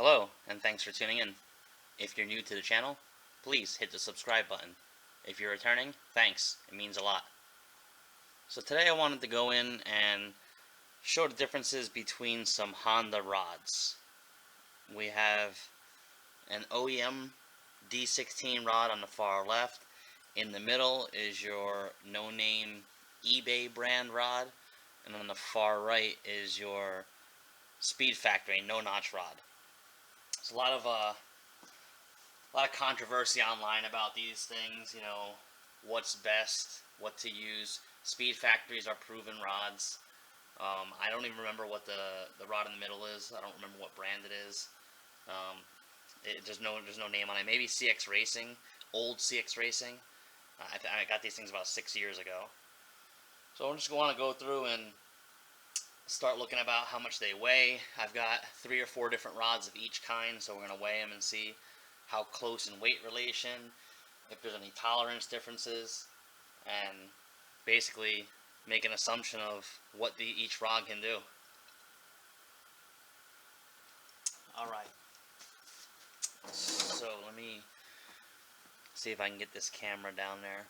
Hello, and thanks for tuning in. If you're new to the channel, please hit the subscribe button. If you're returning, thanks, it means a lot. So today I wanted to go in and show the differences between some Honda rods. We have an OEM D16 rod on the far left. In the middle is your no-name eBay brand rod, and on the far right is your Speed Factory no-notch rod. There's a lot of controversy online about these things, what's best, what to use. Speed Factories are proven rods. I don't even remember what the rod in the middle is. I don't remember what brand it is. There's no name on it. Maybe CX Racing, old CX Racing. I got these things about 6 years ago. So I'm just going to go through and start looking about how much they weigh. I've got 3 or 4 different rods of each kind, so we're going to weigh them and see how close in weight relation, if there's any tolerance differences, and basically make an assumption of what each rod can do. Alright, so let me see if I can get this camera down there.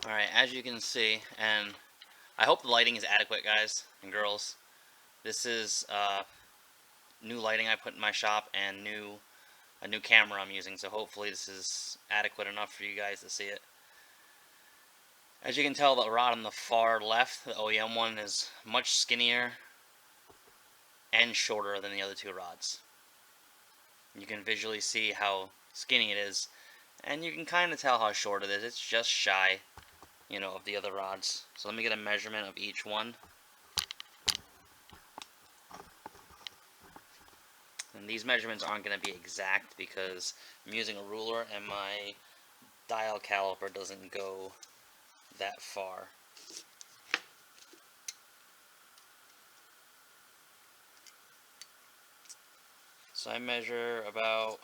Alright, as you can see, and I hope the lighting is adequate, guys and girls. This is new lighting I put in my shop and a new camera I'm using, so hopefully this is adequate enough for you guys to see it. As you can tell, the rod on the far left, the OEM one, is much skinnier and shorter than the other 2 rods. You can visually see how skinny it is, and you can kind of tell how short it is. It's just shy, of the other rods. So let me get a measurement of each one. And these measurements aren't going to be exact because I'm using a ruler and my dial caliper doesn't go that far. So I measure about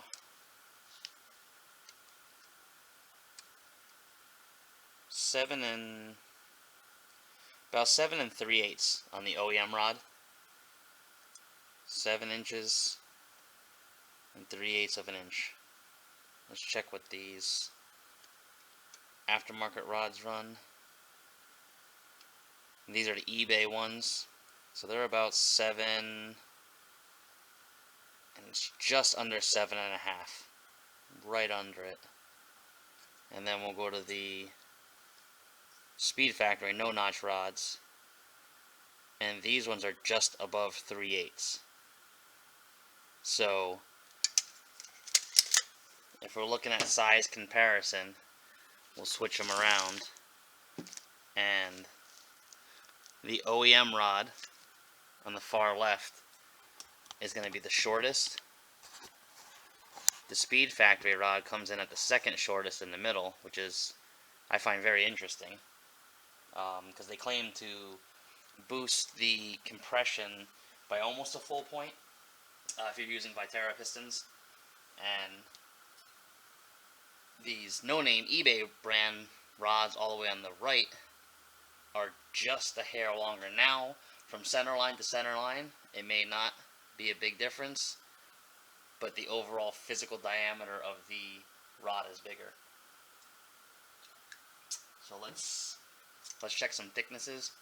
7 3/8 on the OEM rod. 7 inches and 3/8 of an inch. Let's check what these aftermarket rods run. And these are the eBay ones, so they're about 7, and it's just under 7.5, right under it. And then we'll go to the Speed Factory no-notch rods, and these ones are just above 3/8. So if we're looking at size comparison, we'll switch them around, and the OEM rod on the far left is going to be the shortest. The Speed Factory rod comes in at the second shortest in the middle, which is, I find, very interesting, because they claim to boost the compression by almost a full point if you're using Viterra pistons. And these no-name eBay brand rods all the way on the right are just a hair longer. Now, from center line to center line, it may not be a big difference, but the overall physical diameter of the rod is bigger. So let's check some thicknesses.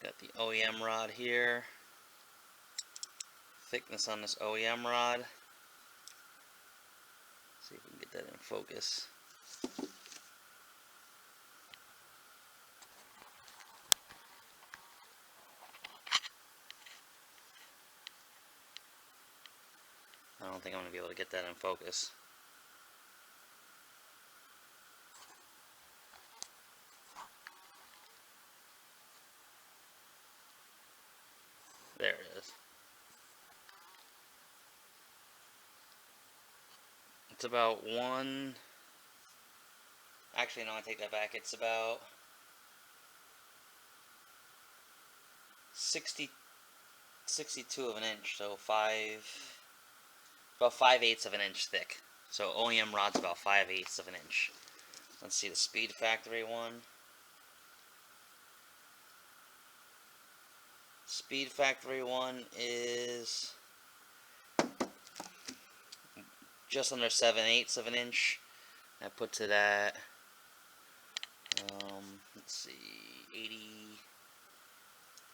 Got the OEM rod here. Thickness on this OEM rod. See if we can get that in focus. I don't think I'm going to be able to get that in focus. There it is. It's about one. Actually, no, I take that back. It's about 62 of an inch, so about 5/8 of an inch thick. So OEM rod's about 5/8 of an inch. Let's see the Speed Factory one. Speed Factory one is just under 7/8 of an inch. That puts it at, let's see,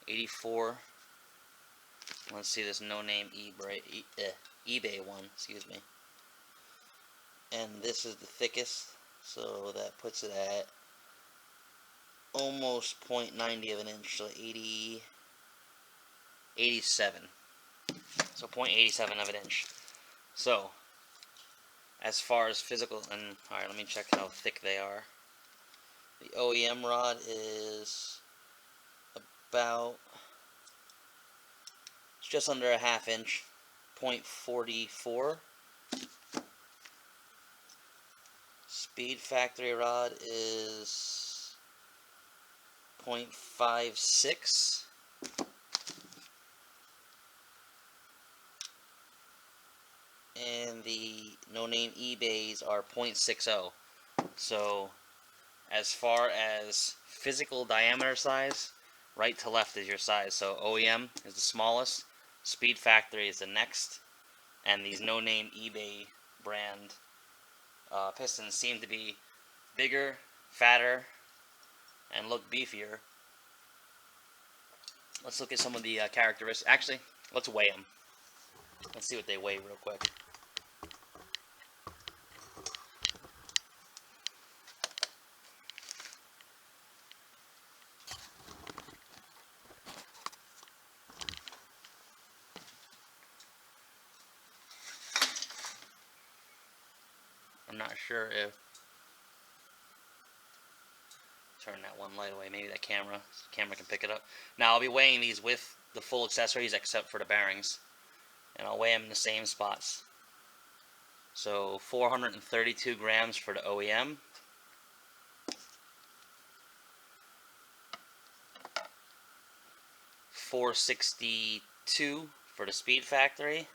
84. Let's see this no-name eBay one, excuse me. And this is the thickest, so that puts it at almost 0.90 of an inch, so 87. So 0.87 of an inch. So, as far as physical, and alright, let me check how thick they are. The OEM rod is about, it's just under a half inch, 0.44. Speed Factory rod is 0.56. And the no-name eBays are 0.60. So, as far as physical diameter size, right to left is your size. So OEM is the smallest, Speed Factory is the next, and these no-name eBay brand pistons seem to be bigger, fatter, and look beefier. Let's look at some of the characteristics. Actually, let's weigh them. Let's see what they weigh real quick. I'm not sure if, turn that one light away, maybe that camera can pick it up. Now I'll be weighing these with the full accessories except for the bearings, and I'll weigh them in the same spots. So 432 grams for the OEM, 462 for the Speed Factory,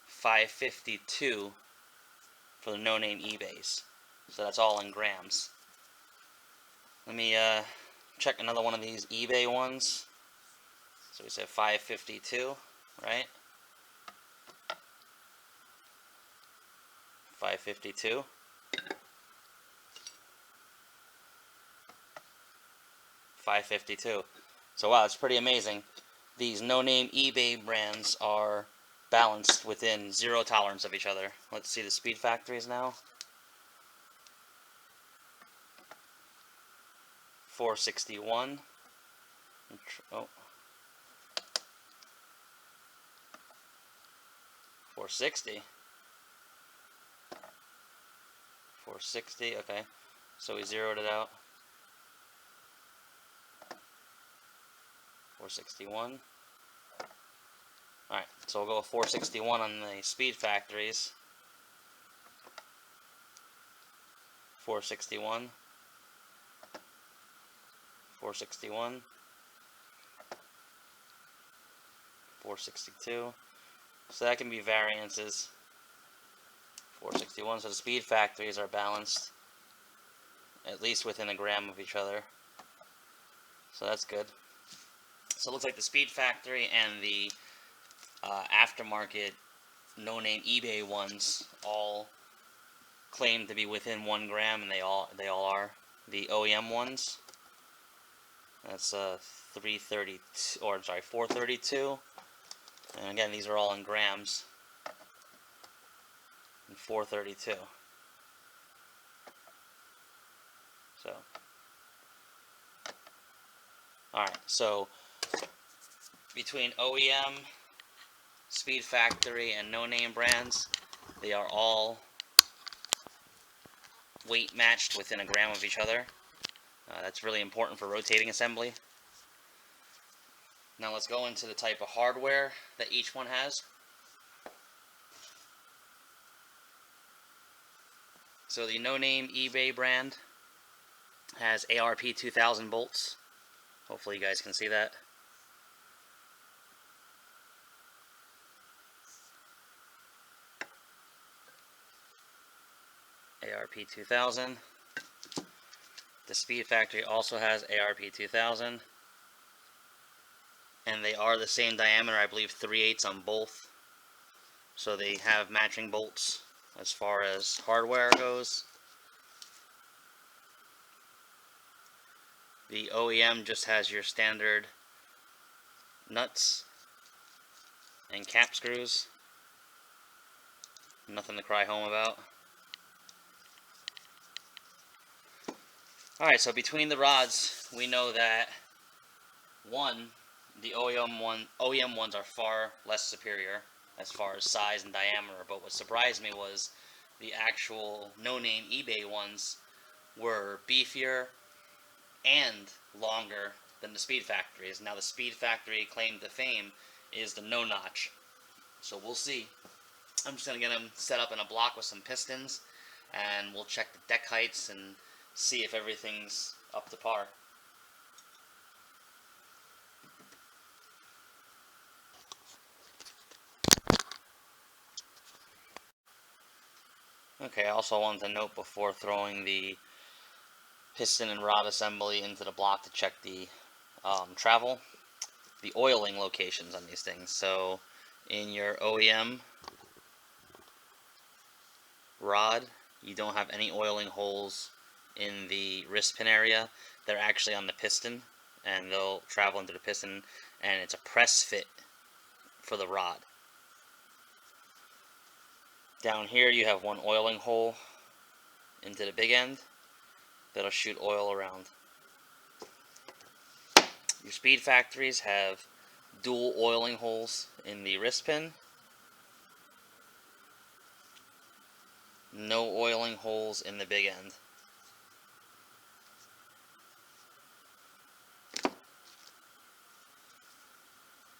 552 for the no-name eBays. So that's all in grams. Let me check another one of these eBay ones. So we said 552, right? 552. 552. So wow, it's pretty amazing. These no-name eBay brands are balanced within zero tolerance of each other. Let's see the Speed Factories now. 461. Oh. 460. 460, okay. So we zeroed it out. 461. Alright, so we'll go with 461 on the Speed Factories. 461. 461. 462. So that can be variances. 461. So the Speed Factories are balanced, at least within a gram of each other. So that's good. So it looks like the Speed Factory and the aftermarket no-name eBay ones all claim to be within 1 gram, and they all are. The OEM ones, that's 332, or I'm sorry, 432. And again, these are all in grams. And 432. So, alright, so between OEM, Speed Factory, and no-name brands, they are all weight matched within a gram of each other. That's really important for rotating assembly. Now let's go into the type of hardware that each one has. So the no-name eBay brand has ARP 2000 bolts. Hopefully you guys can see that. ARP 2000. The Speed Factory also has ARP 2000. And they are the same diameter, I believe 3/8 on both. So they have matching bolts as far as hardware goes. The OEM just has your standard nuts and cap screws. Nothing to cry home about. Alright, so between the rods, we know that the OEM ones are far less superior as far as size and diameter, but what surprised me was the actual no-name eBay ones were beefier and longer than the Speed Factories. Now the Speed Factory claim to fame is the no notch, so we'll see. I'm just going to get them set up in a block with some pistons, and we'll check the deck heights and see if everything's up to par. Okay, I also wanted to note before throwing the piston and rod assembly into the block to check the travel, the oiling locations on these things. So in your OEM rod, you don't have any oiling holes in the wrist pin area. They're actually on the piston, and they'll travel into the piston, and it's a press fit for the rod. Down here you have one oiling hole into the big end that'll shoot oil around. Your Speed Factories have dual oiling holes in the wrist pin. No oiling holes in the big end.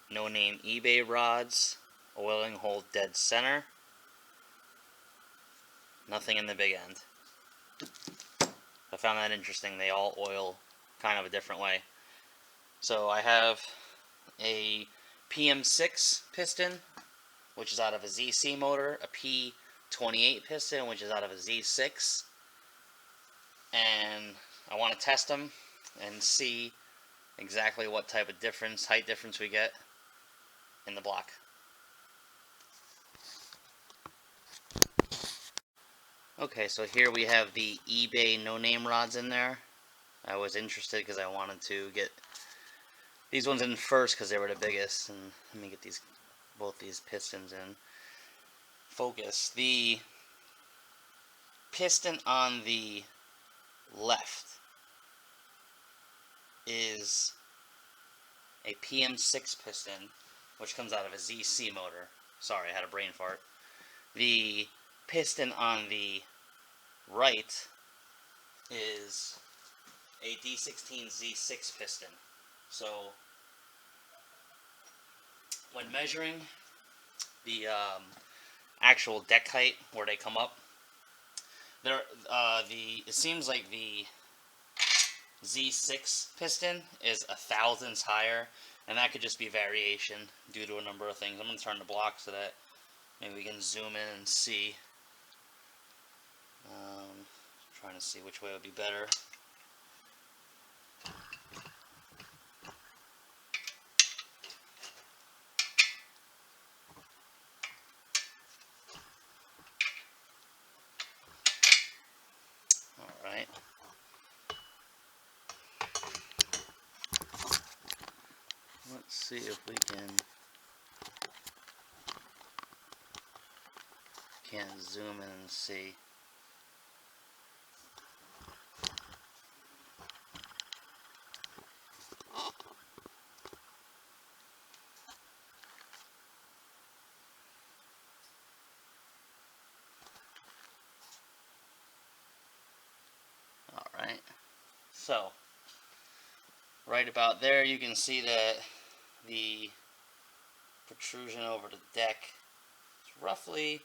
No-name eBay rods, oiling hole dead center. Nothing in the big end. I found that interesting. They all oil kind of a different way. So I have a PM6 piston, which is out of a ZC motor, a P28 piston, which is out of a Z6, and I want to test them and see exactly what type of height difference we get in the block. Okay, so here we have the eBay no-name rods in there. I was interested because I wanted to get these ones in first because they were the biggest. And let me get both these pistons in focus. The piston on the left is a PM6 piston, which comes out of a ZC motor. Sorry, I had a brain fart. The piston on the right is a D16 Z6 piston. So when measuring the actual deck height where they come up, it seems like the Z6 piston is 1/1000 higher, and that could just be variation due to a number of things. I'm going to turn the block so that maybe we can zoom in and see. Trying to see which way would be better. Alright. Let's see if we can zoom in and see. Alright, so right about there you can see that the protrusion over the deck is roughly,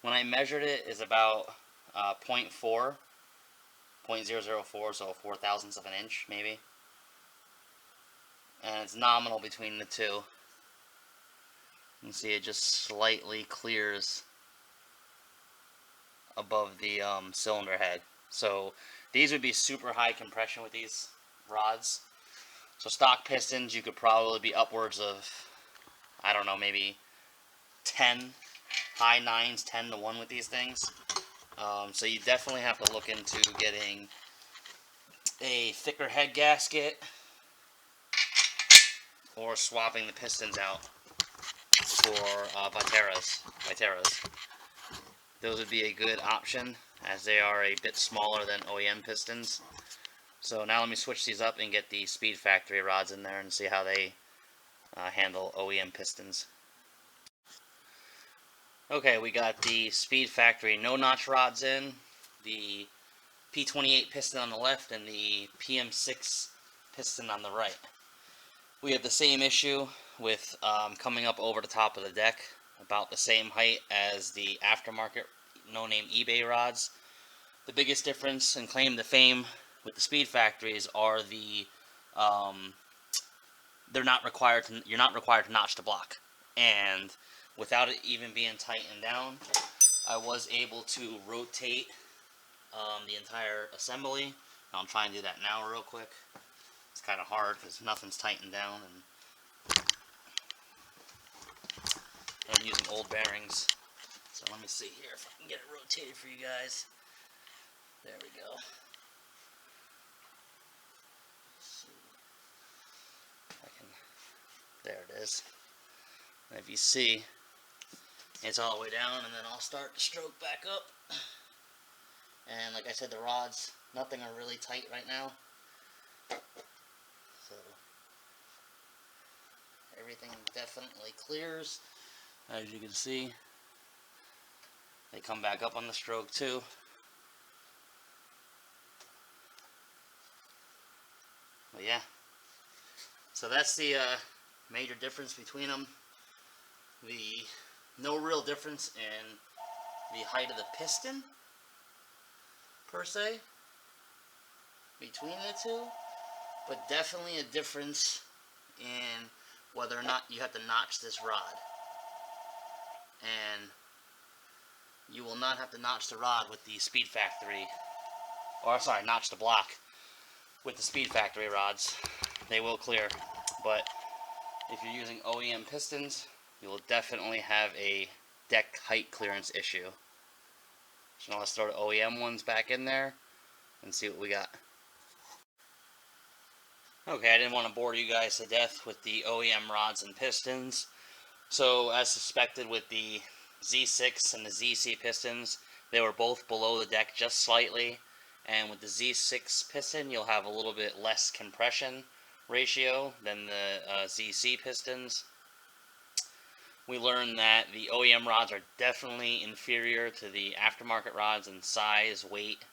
when I measured it, is about 0.4, 0.004, so 4 thousandths of an inch maybe. And it's nominal between the two. You can see it just slightly clears above the cylinder head. So these would be super high compression with these rods. So stock pistons, you could probably be upwards of, I don't know, maybe 10, high 9s, 10 to 1 with these things. So you definitely have to look into getting a thicker head gasket or swapping the pistons out for Viteras. Those would be a good option, as they are a bit smaller than OEM pistons. So now let me switch these up and get the Speed Factory rods in there and see how they handle OEM pistons. Okay, we got the Speed Factory no-notch rods in, the P28 piston on the left and the PM6 piston on the right. We have the same issue with coming up over the top of the deck, about the same height as the aftermarket no-name eBay rods. The biggest difference and claim to fame with the Speed Factories are the you're not required to notch the block, and without it even being tightened down, I was able to rotate the entire assembly. I'll try and do that now real quick. It's kind of hard because nothing's tightened down, and I'm using old bearings. So let me see here if I can get it rotated for you guys. There we go. There it is. And if you see, it's all the way down, and then I'll start to stroke back up. And like I said, the rods, nothing are really tight right now. So everything definitely clears. As you can see, they come back up on the stroke too. But yeah, so that's the major difference between them. No real difference in the height of the piston per se between the two, but definitely a difference in whether or not you have to notch this rod. And you will not have to notch the rod with the Speed Factory, or sorry, notch the block with the Speed Factory rods. They will clear, but if you're using OEM pistons, you will definitely have a deck height clearance issue. So now let's throw the OEM ones back in there and see what we got. Okay, I didn't want to bore you guys to death with the OEM rods and pistons. So as suspected with the Z6 and the ZC pistons, they were both below the deck just slightly. And with the Z6 piston, you'll have a little bit less compression ratio than the ZC pistons. We learned that the OEM rods are definitely inferior to the aftermarket rods in size, weight,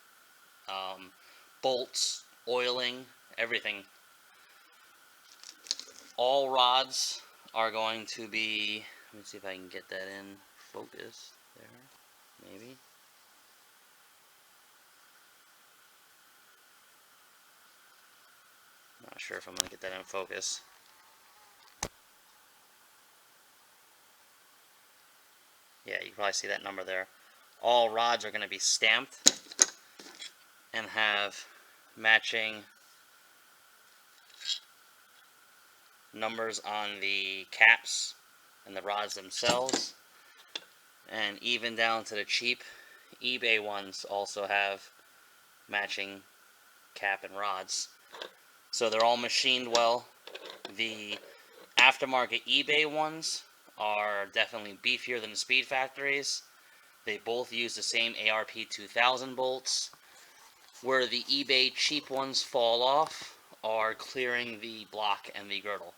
bolts, oiling, everything. All rods are going to be, let me see if I can get that in focus there, maybe. Not sure if I'm going to get that in focus. Yeah, you can probably see that number there. All rods are going to be stamped and have matching numbers on the caps and the rods themselves. And even down to the cheap eBay ones also have matching cap and rods. So they're all machined well. The aftermarket eBay ones are definitely beefier than the Speed Factories. They both use the same ARP 2000 bolts. Where the eBay cheap ones fall off are clearing the block and the girdle.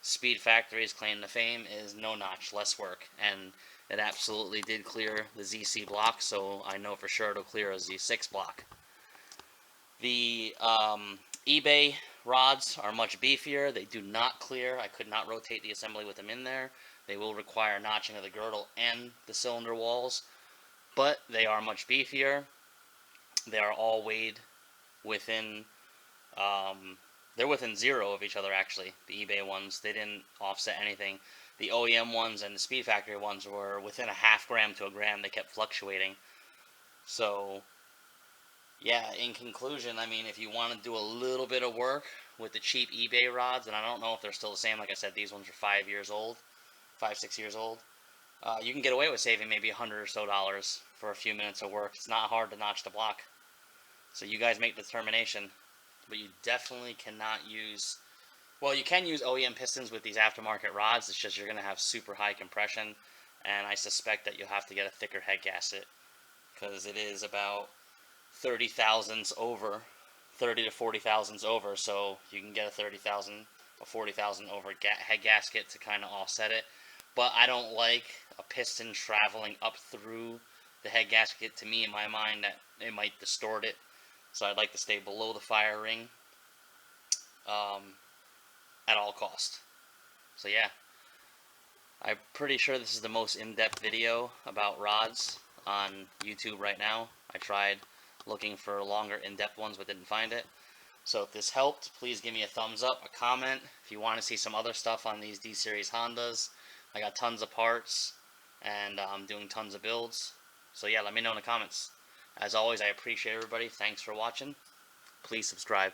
Speed Factory's claim to fame is no notch, less work, and it absolutely did clear the ZC block, so I know for sure it'll clear a Z6 block. The eBay rods are much beefier. They do not clear. I could not rotate the assembly with them in there. They will require notching of the girdle and the cylinder walls, but they are much beefier. They are all weighed within, they're within 0 of each other actually. The eBay ones, they didn't offset anything. The OEM ones and the Speed Factory ones were within a half gram to a gram. They kept fluctuating. So yeah, in conclusion, I mean, if you want to do a little bit of work with the cheap eBay rods, and I don't know if they're still the same, like I said, these ones are 5 years old, 6 years old, you can get away with saving maybe $100 or so for a few minutes of work. It's not hard to notch the block. So you guys make the determination, but you definitely cannot use, well, you can use OEM pistons with these aftermarket rods. It's just you're going to have super high compression, and I suspect that you'll have to get a thicker head gasket, because it is about 30 thousandths over, 30 to 40 thousandths over, so you can get a 30,000, a 40,000 over head gasket to kind of offset it. But I don't like a piston traveling up through the head gasket. To me, in my mind, that it might distort it, so I'd like to stay below the fire ring at all cost. So yeah, I'm pretty sure this is the most in-depth video about rods on YouTube right now. I tried looking for longer in-depth ones but didn't find it. So if this helped, please give me a thumbs up, a comment. If you want to see some other stuff on these D-Series Hondas, I got tons of parts and I'm doing tons of builds. So yeah, let me know in the comments. As always, I appreciate everybody. Thanks for watching. Please subscribe.